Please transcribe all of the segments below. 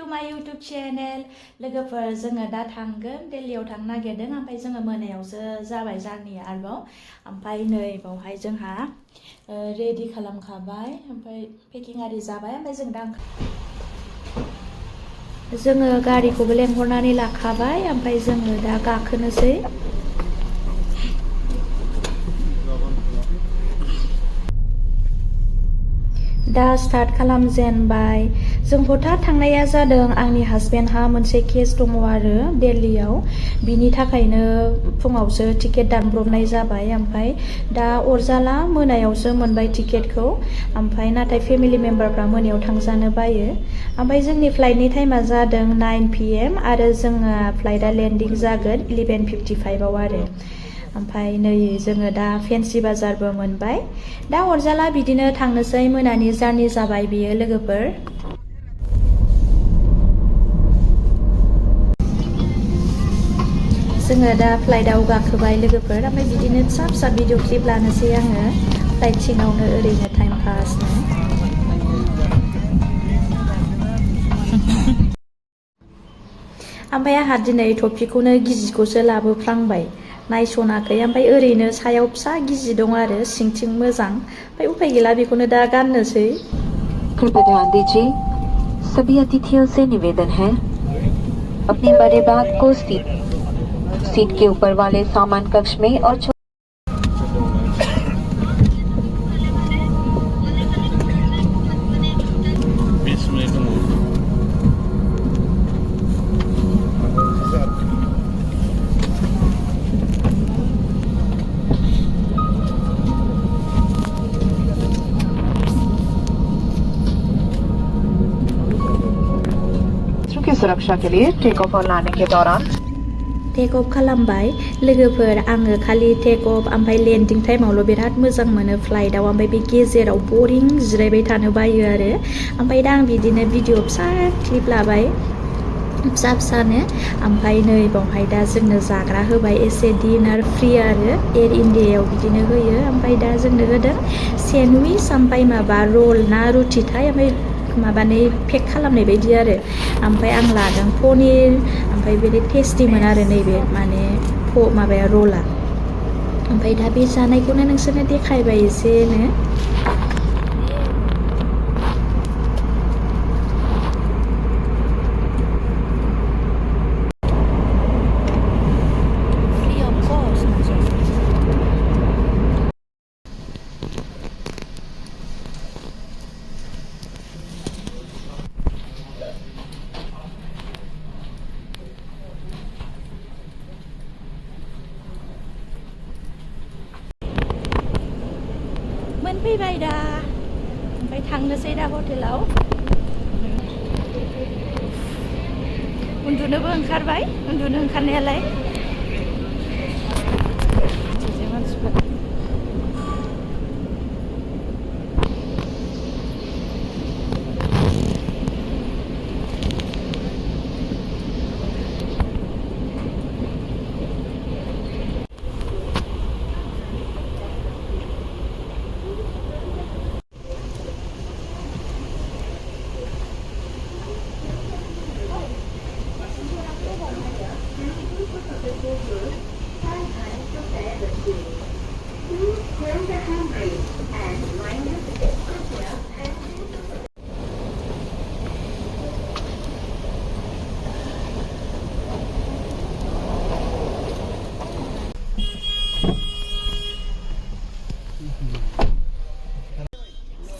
to my YouTube channel. लोगोफोर जोङो दा थांगोन दिल्लीयाव थांनो नागिरदों ओमफ्राय जोङो मोनायावसो जाबाय जार्निया आरोबाव ओमफ्राय नै बावहाय जोंहा रेडि खालामखाबाय ओमफ्राय पेकिं आरि जाबाय ओमफ्राय जों दा जोङो गारिखौबो लेंहरनानै लाखाबाय ओमफ्राय जोङो दा गाखोनोसै दा स्टार्ट खालामजेनबाय जों हठात थांनाया जादों आंनि हासबेन्डहा मोनसे केस दङ आरो दिल्लीयाव बिनि थाखायनो फुङावसो टिकेट दानब्रबनाय जाबाय ओमफ्राय दा अरजाला मोनायावसो मोनबाय टिकेटखौ ओमफ्राय नाथाय फेमिलि मेम्बारफ्रा मोनायाव थांजानो बायो ओमफ्राय जोंनि फ्लाइटनि टाइमा जादों 9 PM आरो जोंना फ्लाइटआ लेन्डिं जागोन 11:55 आव आरो ओमफ्राय नै जोङो दा फेन्सि बाजारबो मोनबाय दा अरजाला बिदिनो थांनोसै मोनानि जार्नि जाबाय बियो लोगोफोर जोङो दा फ्लाइटआव गाखोबाय लोगोफोर ओमफ्राय बिदिनो फिसा फिसा भिडिअ क्लिप लानोसै आङो फ्लाइट सिङावनो ओरैनो टाइम पासनो ओमफ्राय आंहा दिनै टपिकखौनो गिजिखौसो लाबोफ्लांबाय नायसनाखै ओमफ्राय ओरैनो सायाव फिसा गिजि दं आरो सिंथिं मोजां ओमफ्राय उफाय गैला बेखौनो दा गाननोसै कृपया ध्यान दीजिए सभी अतिथियों से निवेदन है अपने बड़े बैग को सीट के ऊपर वाले सामान कक्ष में और की सुरक्षा के लिए टेक ऑफ और लैंडिंग के दौरान टेक अफ खालामबाय लोगोफोर आङो खालि टेक अफ ओमफ्राय लेन्डिं टाइमावल' बिराद मोजां मोनो फ्लाइटआव ओमफ्राय बे गेजेराव बरिं जिरायबाय थानो बायो आरो ओमफ्राय दा आं बिदिनो भिडिअ फिसा क्लिप लाबाय फिसा फिसानो ओमफ्राय नै बावहाय दा जोंनो जाग्रा होबाय एसे डिनार फ्रि आरो एयार इन्डियायाव बिदिनो होयो ओमफ्राय दा जोंनो होदों सेन्डउइच ओमफ्राय माबा रल ना रुटिथाय ओमफ्राय माबानै पेक खालामनाय बायदि आरो ओमफ्राय आं लादों पनिर ओमफ्राय बिराद टेस्टिमोन आरो नैबे माने माबाया रला ओमफ्राय दा बे जानायखौनो नोंसोरनो देखायबाय एसेनो मोनफैबाय दा ओमफ्राय थांनोसै दा हटेलाव उन्दुनोबो ओंखारबाय उन्दुनो ओंखारनायालाय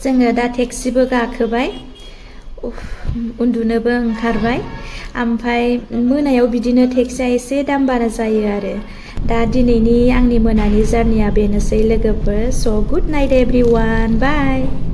जोङो दा टेक्सिबो गाखोबाय उन्दुनोबो ओंखारबाय ओमफ्राय मोनायाव बिदिनो टेक्सिया एसे दाम बारा जायो आरो दा दिनैनि आंनि मोनानि जार्निया बेनोसै लोगोफोर स' गुड नाइट एभ्रिवान बाय